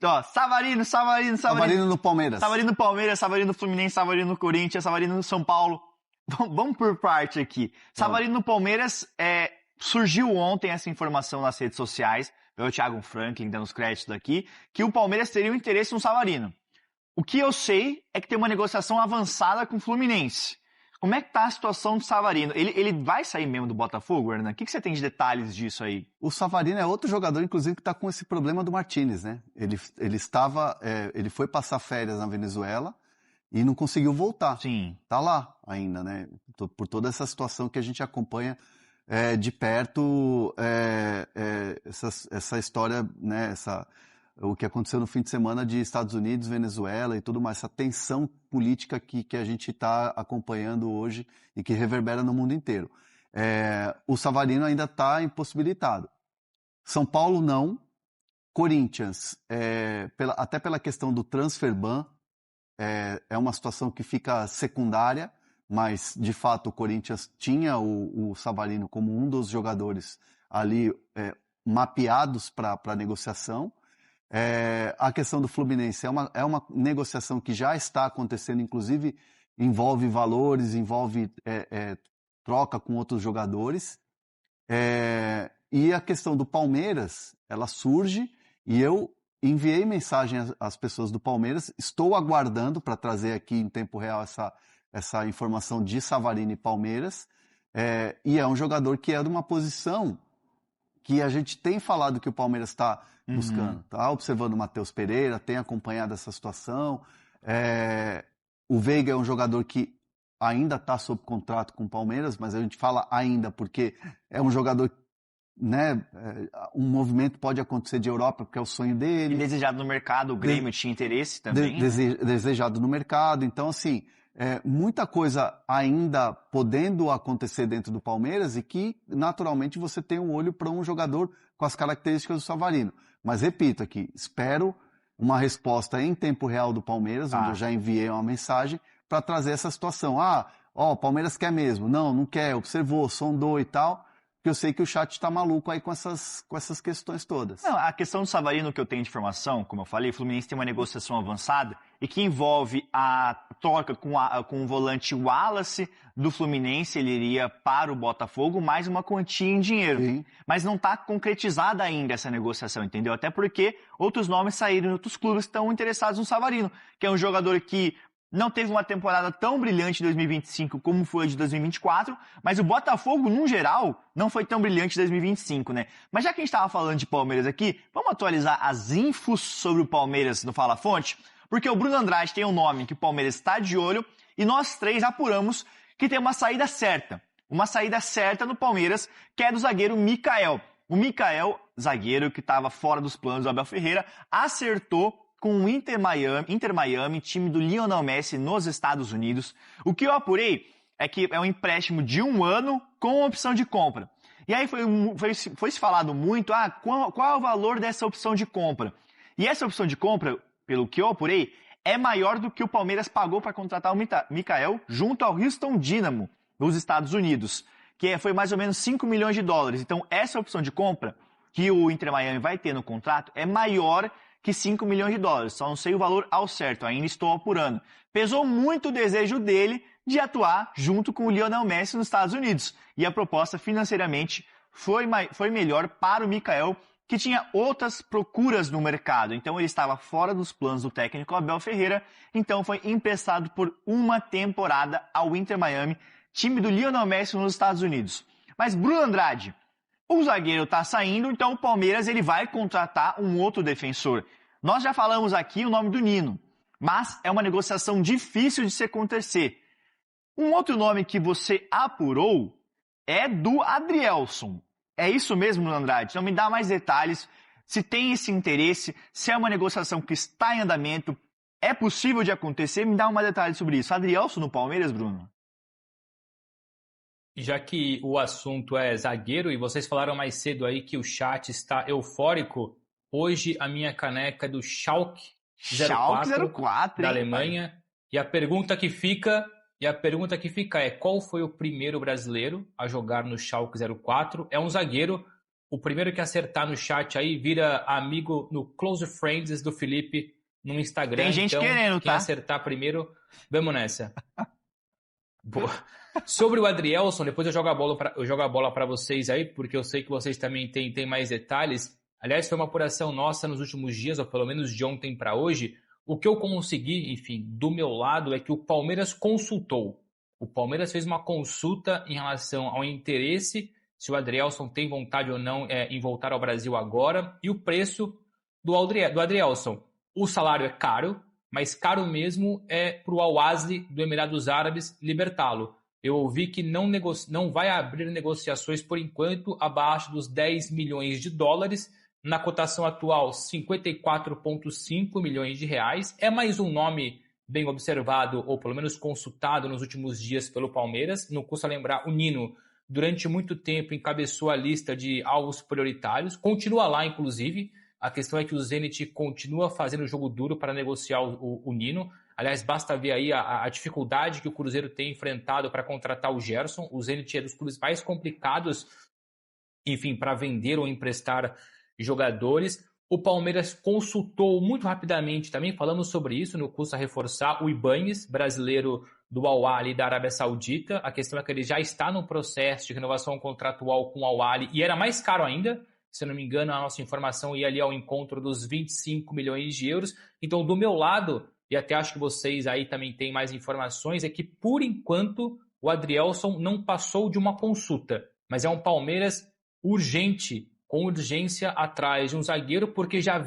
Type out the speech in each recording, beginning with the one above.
Ó, Savarino. Savarino no Palmeiras. Savarino no Palmeiras, Savarino no Fluminense, Savarino no Corinthians, Savarino no São Paulo. Vamos por parte aqui. Savarino no Palmeiras, surgiu ontem essa informação nas redes sociais, pelo Thiago Franklin, dando os créditos aqui, que o Palmeiras teria um interesse no Savarino. O que eu sei é que tem uma negociação avançada com o Fluminense. Como é que tá a situação do Savarino? Ele vai sair mesmo do Botafogo, Hernan? O que você tem de detalhes disso aí? O Savarino é outro jogador, inclusive, que está com esse problema do Martínez, né? Ele foi passar férias na Venezuela e não conseguiu voltar. Sim. Tá lá ainda, né? Por toda essa situação que a gente acompanha de perto, essa história, né? O que aconteceu no fim de semana de Estados Unidos, Venezuela e tudo mais, essa tensão política que a gente está acompanhando hoje e que reverbera no mundo inteiro. O Savarino ainda está impossibilitado. São Paulo não. Corinthians, até pela questão do transfer ban, é uma situação que fica secundária, mas de fato o Corinthians tinha o Savarino como um dos jogadores ali mapeados para negociação. A questão do Fluminense é uma negociação que já está acontecendo, inclusive envolve valores, envolve troca com outros jogadores. E a questão do Palmeiras, ela surge e eu enviei mensagem às pessoas do Palmeiras, estou aguardando para trazer aqui em tempo real essa informação de Savarino e Palmeiras, e é um jogador que é de uma posição que a gente tem falado que o Palmeiras está buscando. Tá observando o Matheus Pereira, tem acompanhado essa situação. O Veiga é um jogador que ainda está sob contrato com o Palmeiras, mas a gente fala ainda porque é um jogador, né? Um movimento pode acontecer de Europa, porque é o sonho dele. E desejado no mercado, o Grêmio tinha interesse também. Desejado no mercado. Então, assim, muita coisa ainda podendo acontecer dentro do Palmeiras e que, naturalmente, você tem um olho para um jogador com as características do Savarino. Mas, repito aqui, espero uma resposta em tempo real do Palmeiras, onde eu já enviei uma mensagem, para trazer essa situação. O Palmeiras quer mesmo. Não quer, observou, sondou e tal. Porque eu sei que o chat está maluco aí com essas questões todas. Não, a questão do Savarino que eu tenho de informação, como eu falei, o Fluminense tem uma negociação avançada e que envolve a troca com o volante Wallace do Fluminense, ele iria para o Botafogo, mais uma quantia em dinheiro. Sim. Mas não está concretizada ainda essa negociação, entendeu? Até porque outros nomes saíram, outros clubes estão interessados no Savarino, que é um jogador que não teve uma temporada tão brilhante em 2025 como foi a de 2024, mas o Botafogo, no geral, não foi tão brilhante em 2025, né? Mas já que a gente estava falando de Palmeiras aqui, vamos atualizar as infos sobre o Palmeiras no Fala Fonte? Porque o Bruno Andrade tem um nome que o Palmeiras está de olho e nós três apuramos que tem uma saída certa no Palmeiras, que é do zagueiro Mikael. O Mikael, zagueiro que estava fora dos planos do Abel Ferreira, acertou com o Inter Miami, time do Lionel Messi nos Estados Unidos. O que eu apurei é que é um empréstimo de 1 ano com opção de compra. E aí foi se falado muito, qual é o valor dessa opção de compra? E essa opção de compra, pelo que eu apurei, é maior do que o Palmeiras pagou para contratar o Mikael junto ao Houston Dynamo, nos Estados Unidos, que foi mais ou menos 5 milhões de dólares. Então, essa opção de compra que o Inter Miami vai ter no contrato é maior que 5 milhões de dólares. Só não sei o valor ao certo, ainda estou apurando. Pesou muito o desejo dele de atuar junto com o Lionel Messi nos Estados Unidos. E a proposta financeiramente foi melhor para o Mikael, que tinha outras procuras no mercado. Então ele estava fora dos planos do técnico Abel Ferreira, então foi emprestado por uma temporada ao Inter Miami, time do Lionel Messi nos Estados Unidos. Mas Bruno Andrade, o zagueiro está saindo, então o Palmeiras ele vai contratar um outro defensor. Nós já falamos aqui o nome do Nino, mas é uma negociação difícil de se acontecer. Um outro nome que você apurou é do Adrielson. É isso mesmo, Bruno Andrade? Então me dá mais detalhes, se tem esse interesse, se é uma negociação que está em andamento, é possível de acontecer, me dá mais detalhes sobre isso. Adrielson no Palmeiras, Bruno? Já que o assunto é zagueiro e vocês falaram mais cedo aí que o chat está eufórico, hoje a minha caneca é do Schalke 04 da Alemanha. Pai. E a pergunta que fica é: qual foi o primeiro brasileiro a jogar no Schalke 04? É um zagueiro. o primeiro que acertar no chat aí vira amigo no Close Friends do Felipe no Instagram. Tem gente então, querendo, quem tá? acertar primeiro, vamos nessa. Boa. Sobre o Adrielson, depois eu jogo a bola para vocês aí, porque eu sei que vocês também têm mais detalhes. Aliás, foi uma apuração nossa nos últimos dias, ou pelo menos de ontem para hoje. O que eu consegui, enfim, do meu lado, é que o Palmeiras consultou. O Palmeiras fez uma consulta em relação ao interesse, se o Adrielson tem vontade ou não em voltar ao Brasil agora, e o preço do Adrielson. O salário é caro, mas caro mesmo é para o Al-Ahly do Emirados Árabes libertá-lo. Eu ouvi que não vai abrir negociações por enquanto abaixo dos 10 milhões de dólares. Na cotação atual, 54,5 milhões de reais. É mais um nome bem observado, ou pelo menos consultado nos últimos dias pelo Palmeiras. Não custa lembrar, o Nino, durante muito tempo, encabeçou a lista de alvos prioritários. Continua lá, inclusive. A questão é que o Zenit continua fazendo jogo duro para negociar o Nino. Aliás, basta ver aí a dificuldade que o Cruzeiro tem enfrentado para contratar o Gerson. O Zenit é dos clubes mais complicados, enfim, para vender ou emprestar jogadores. O Palmeiras consultou muito rapidamente, também falamos sobre isso, não custa reforçar, o Ibáñez, brasileiro do Al-Ahly da Arábia Saudita. A questão é que ele já está no processo de renovação contratual com o Al-Ahly e era mais caro ainda. Se eu não me engano, a nossa informação ia ali ao encontro dos 25 milhões de euros. Então, do meu lado, e até acho que vocês aí também têm mais informações, é que, por enquanto, o Adrielson não passou de uma consulta. Mas é um Palmeiras urgente, com urgência atrás de um zagueiro, porque já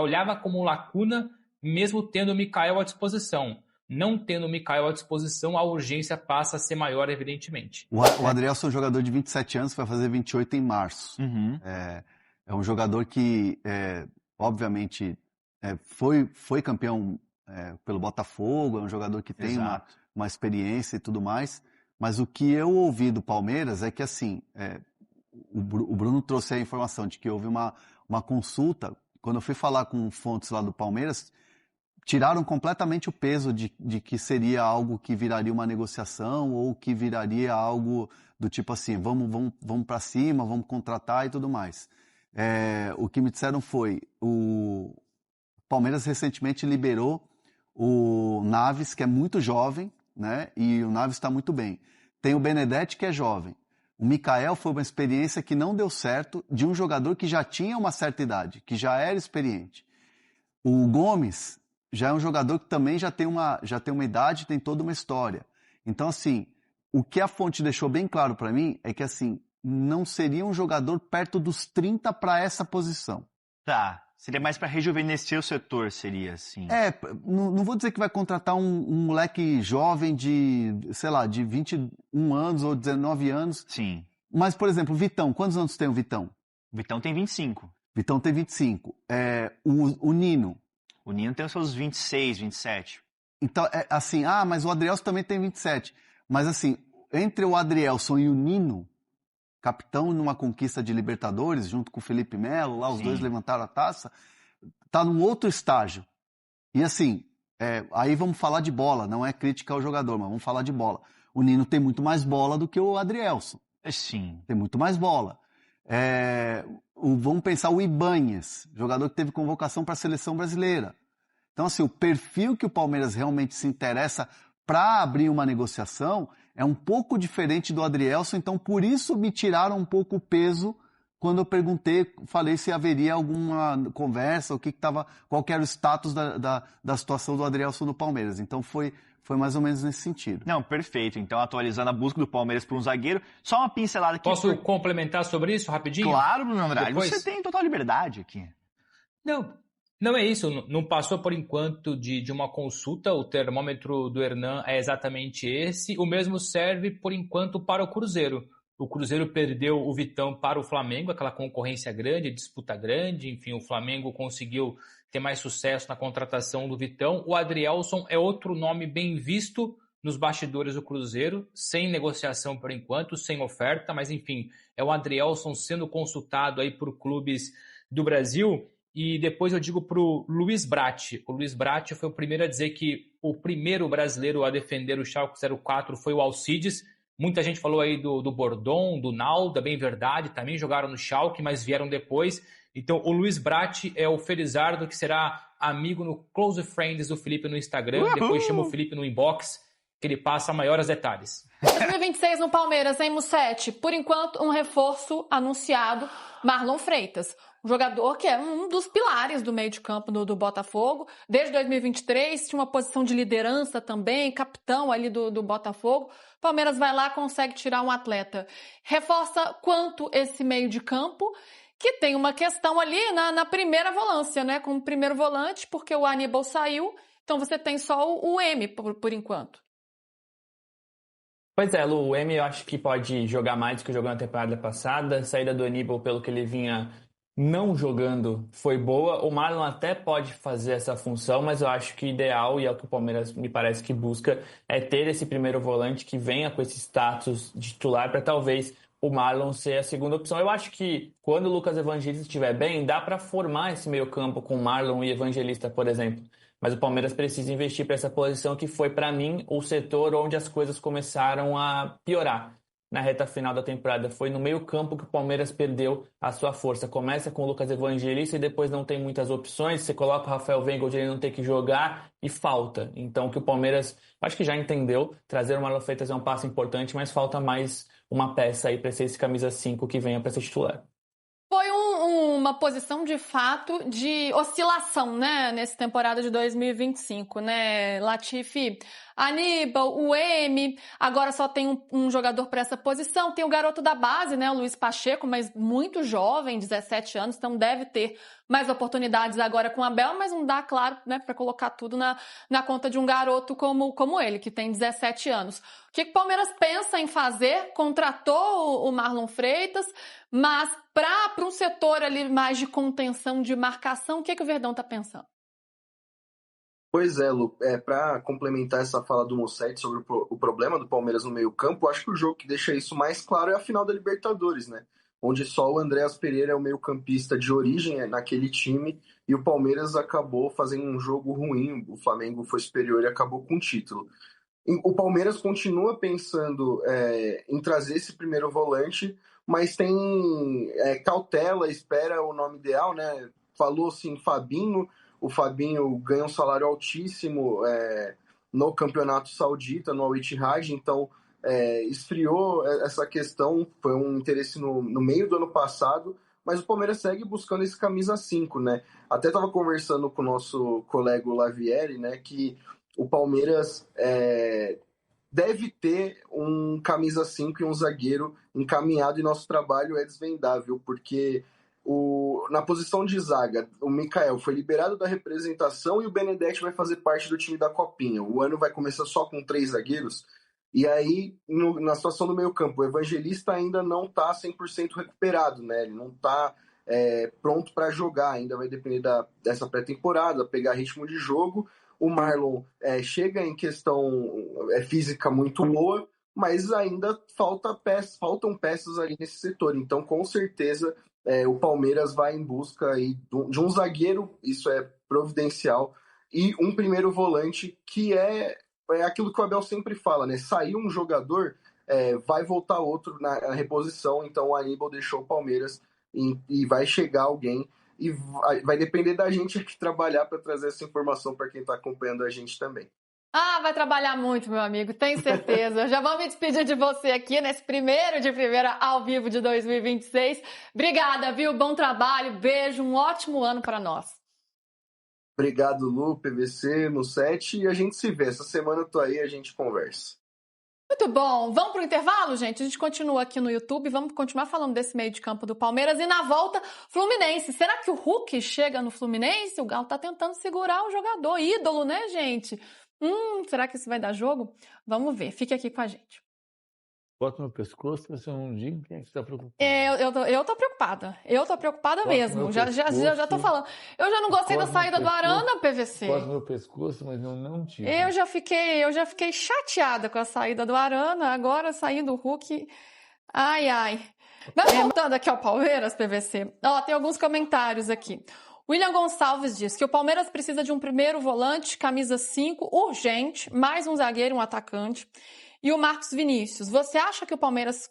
olhava como lacuna, mesmo tendo o Mikael à disposição. Não tendo o Mikael à disposição, a urgência passa a ser maior, evidentemente. O Adrielson é um jogador de 27 anos, vai fazer 28 em março. Uhum. É um jogador que, obviamente, foi campeão pelo Botafogo, é um jogador que tem uma experiência e tudo mais. Mas o que eu ouvi do Palmeiras é que, assim, o Bruno trouxe a informação de que houve uma consulta. Quando eu fui falar com fontes lá do Palmeiras, tiraram completamente o peso de que seria algo que viraria uma negociação ou que viraria algo do tipo assim, vamos para cima, vamos contratar e tudo mais. O que me disseram foi, o Palmeiras recentemente liberou o Naves, que é muito jovem, né? E o Naves está muito bem. Tem o Benedetti, que é jovem. O Mikael foi uma experiência que não deu certo de um jogador que já tinha uma certa idade, que já era experiente. O Gomes já é um jogador que também já tem uma idade, tem toda uma história. Então, assim, o que a fonte deixou bem claro para mim é que, assim, não seria um jogador perto dos 30 para essa posição. Tá. Seria mais para rejuvenescer o setor, seria assim. Não vou dizer que vai contratar um moleque jovem de, sei lá, de 21 anos ou 19 anos. Sim. Mas, por exemplo, o Vitão, quantos anos tem o Vitão? O Vitão tem 25. Vitão tem 25. O Nino. O Nino tem os seus 26, 27. Então, assim, mas o Adrielson também tem 27. Mas, assim, entre o Adrielson e o Nino, capitão numa conquista de Libertadores, junto com o Felipe Melo, lá os dois levantaram a taça, tá num outro estágio. E assim, aí vamos falar de bola, não é crítica ao jogador, mas vamos falar de bola. O Nino tem muito mais bola do que o Adrielson. Sim. Tem muito mais bola. Vamos pensar o Ibáñez, jogador que teve convocação para a seleção brasileira. Então, assim, o perfil que o Palmeiras realmente se interessa para abrir uma negociação é um pouco diferente do Adrielson, então por isso me tiraram um pouco o peso quando eu falei se haveria alguma conversa, qual que era o status da situação do Adrielson no Palmeiras. Então foi mais ou menos nesse sentido. Não, perfeito. Então, atualizando a busca do Palmeiras por um zagueiro, só uma pincelada aqui. Posso complementar sobre isso rapidinho? Claro, Bruno Andrade. Você tem total liberdade aqui. Não é isso, não passou por enquanto de uma consulta, o termômetro do Hernan é exatamente esse, o mesmo serve por enquanto para o Cruzeiro. O Cruzeiro perdeu o Vitão para o Flamengo, aquela concorrência grande, disputa grande, enfim, o Flamengo conseguiu ter mais sucesso na contratação do Vitão. O Adrielson é outro nome bem visto nos bastidores do Cruzeiro, sem negociação por enquanto, sem oferta, mas enfim, é o Adrielson sendo consultado aí por clubes do Brasil. E depois eu digo para o Luiz Bratti. O Luiz Bratti foi o primeiro a dizer que o primeiro brasileiro a defender o Schalke 04 foi o Alcides. Muita gente falou aí do Bordon, do Naldo, é bem verdade, também jogaram no Schalke, mas vieram depois. Então, o Luiz Bratti é o Felizardo, que será amigo no Close Friends do Felipe no Instagram. Uhul! Depois chama o Felipe no inbox, que ele passa maiores detalhes. 2026 no Palmeiras, hein, Mussete? Por enquanto, um reforço anunciado, Marlon Freitas. Um jogador que é um dos pilares do meio de campo do Botafogo. Desde 2023, tinha uma posição de liderança também, capitão ali do Botafogo. Palmeiras vai lá, consegue tirar um atleta. Reforça quanto esse meio de campo, que tem uma questão ali na primeira volância, né? Com o primeiro volante, porque o Aníbal saiu, então você tem só o M por enquanto. Pois é, Lu, o M eu acho que pode jogar mais do que jogou na temporada passada. A saída do Aníbal, pelo que ele vinha não jogando, foi boa. O Marlon até pode fazer essa função, mas eu acho que ideal, e é o que o Palmeiras me parece que busca, é ter esse primeiro volante que venha com esse status de titular para talvez o Marlon ser a segunda opção. Eu acho que quando o Lucas Evangelista estiver bem, dá para formar esse meio campo com Marlon e Evangelista, por exemplo. Mas o Palmeiras precisa investir para essa posição que foi, para mim, o setor onde as coisas começaram a piorar na reta final da temporada. Foi no meio campo que o Palmeiras perdeu a sua força. Começa com o Lucas Evangelista e depois não tem muitas opções. Você coloca o Rafael Veiga onde ele não tem que jogar e falta. Então, que o Palmeiras, acho que já entendeu, trazer o Marlon Freitas é um passo importante, mas falta mais uma peça aí para ser esse camisa 5 que venha para ser titular. Foi uma posição, de fato, de oscilação, né, nessa temporada de 2025, né, Latifi? Aníbal, o M, agora só tem um jogador para essa posição, tem o garoto da base, né, o Luiz Pacheco, mas muito jovem, 17 anos, então deve ter mais oportunidades agora com o Abel, mas não dá, claro, né, para colocar tudo na conta de um garoto como ele, que tem 17 anos. O que o Palmeiras pensa em fazer? Contratou o Marlon Freitas, mas para um setor ali mais de contenção, de marcação, o que o Verdão está pensando? Pois é, Lu, para complementar essa fala do Mussete sobre o problema do Palmeiras no meio-campo, acho que o jogo que deixa isso mais claro é a final da Libertadores, né? Onde só o Andréas Pereira é o meio-campista de origem naquele time e o Palmeiras acabou fazendo um jogo ruim, o Flamengo foi superior e acabou com o título. O Palmeiras continua pensando em trazer esse primeiro volante, mas tem cautela, espera o nome ideal, né? Falou assim, Fabinho. O Fabinho ganha um salário altíssimo no campeonato saudita, no Al Ittihad, então esfriou essa questão, foi um interesse no meio do ano passado, mas o Palmeiras segue buscando esse camisa 5, né? Até estava conversando com o nosso colega Lavieri, né, que o Palmeiras deve ter um camisa 5 e um zagueiro encaminhado, e nosso trabalho é desvendável, porque na posição de zaga, o Mikael foi liberado da representação e o Benedetti vai fazer parte do time da Copinha. O ano vai começar só com 3 zagueiros, e aí, na situação do meio campo, o Evangelista ainda não está 100% recuperado, né? Ele não está pronto para jogar, ainda vai depender dessa pré-temporada, pegar ritmo de jogo. O Marlon chega em questão física muito boa, mas ainda faltam peças ali nesse setor. Então, com certeza, o Palmeiras vai em busca aí de um zagueiro, isso é providencial, e um primeiro volante, que é aquilo que o Abel sempre fala, né? Saiu um jogador, vai voltar outro na reposição. Então, o Aníbal deixou o Palmeiras e vai chegar alguém. E vai depender da gente aqui trabalhar para trazer essa informação para quem está acompanhando a gente também. Ah, vai trabalhar muito, meu amigo, tenho certeza. Já vou me despedir de você aqui nesse primeiro de primeira ao vivo de 2026. Obrigada, viu? Bom trabalho, beijo, um ótimo ano para nós. Obrigado, Lu, PVC, Mussete, e a gente se vê. Essa semana eu tô aí, a gente conversa. Muito bom. Vamos pro intervalo, gente? A gente continua aqui no YouTube, vamos continuar falando desse meio de campo do Palmeiras e na volta, Fluminense. Será que o Hulk chega no Fluminense? O Galo tá tentando segurar o jogador, ídolo, né, gente? Será que isso vai dar jogo? Vamos ver. Fique aqui com a gente. Bota no pescoço, você não diga quem é que está preocupado. Eu tô preocupada. Eu tô preocupada mesmo. Já tô falando. Eu já não gostei da saída do Arana, PVC. Bota no meu pescoço, mas eu não tive. Eu já fiquei chateada com a saída do Arana, agora saindo o Hulk. Ai, ai. Mas voltando aqui ao Palmeiras, PVC. Tem alguns comentários aqui. William Gonçalves diz que o Palmeiras precisa de um primeiro volante, camisa 5, urgente, mais um zagueiro e um atacante. e o Marcos Vinícius. Você acha que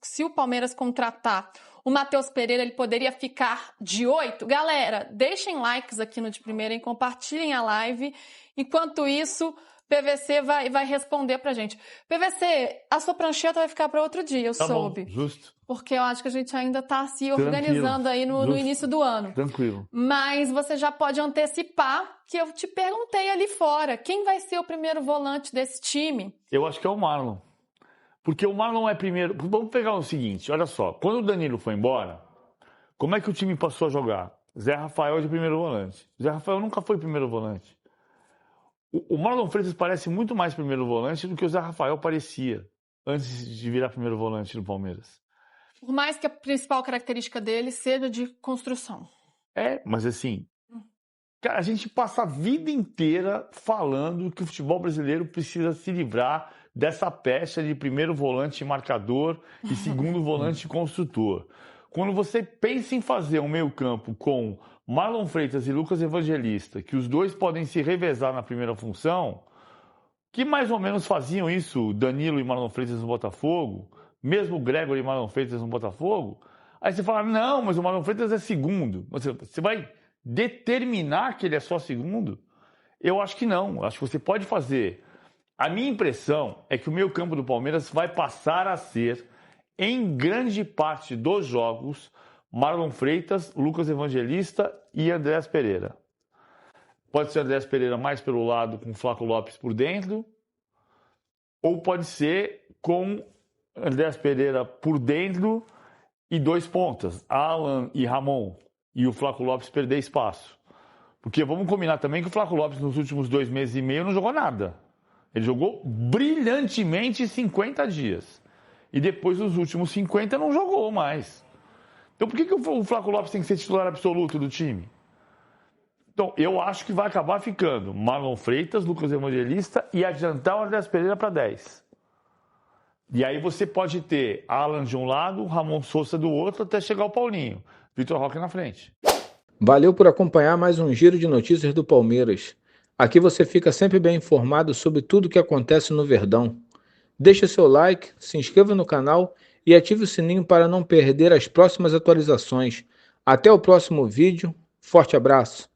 se o Palmeiras contratar o Matheus Pereira, ele poderia ficar de 8? Galera, deixem likes aqui no De Primeira e compartilhem a live. Enquanto isso, PVC vai responder pra gente. PVC, a sua prancheta vai ficar para outro dia, eu soube. Bom, justo. Porque eu acho que a gente ainda tá se organizando aí no início do ano. Tranquilo. Mas você já pode antecipar que eu te perguntei ali fora. Quem vai ser o primeiro volante desse time? Eu acho que é o Marlon. Porque o Marlon é primeiro... Vamos pegar o seguinte, olha só. Quando o Danilo foi embora, como é que o time passou a jogar? Zé Rafael de primeiro volante. Zé Rafael nunca foi primeiro volante. O Marlon Freitas parece muito mais primeiro volante do que o Zé Rafael parecia antes de virar primeiro volante no Palmeiras. Por mais que a principal característica dele seja de construção. Mas assim, cara, a gente passa a vida inteira falando que o futebol brasileiro precisa se livrar dessa pecha de primeiro volante marcador e segundo volante construtor. Quando você pensa em fazer um meio-campo com Marlon Freitas e Lucas Evangelista, que os dois podem se revezar na primeira função, que mais ou menos faziam isso Danilo e Marlon Freitas no Botafogo, mesmo o Gregor e Marlon Freitas no Botafogo, aí você fala, não, mas o Marlon Freitas é segundo. Você vai determinar que ele é só segundo? Eu acho que não. Eu acho que você pode fazer. A minha impressão é que o meio-campo do Palmeiras vai passar a ser, em grande parte dos jogos, Marlon Freitas, Lucas Evangelista e Andréas Pereira. Pode ser Andréas Pereira mais pelo lado com Flaco Lopes por dentro, ou pode ser com Andréas Pereira por dentro e dois pontas, Alan e Ramon, e o Flaco Lopes perder espaço. Porque vamos combinar também que o Flaco Lopes nos últimos 2 meses e meio não jogou nada. Ele jogou brilhantemente 50 dias. E depois dos últimos 50 não jogou mais. Então por que o Flaco Lopes tem que ser titular absoluto do time? Então eu acho que vai acabar ficando Marlon Freitas, Lucas Evangelista e adiantar o Andréas Pereira para 10. E aí você pode ter Alan de um lado, Ramon Sousa do outro, até chegar o Paulinho. Vitor Roque na frente. Valeu por acompanhar mais um giro de notícias do Palmeiras. Aqui você fica sempre bem informado sobre tudo o que acontece no Verdão. Deixe seu like, se inscreva no canal e ative o sininho para não perder as próximas atualizações. Até o próximo vídeo. Forte abraço.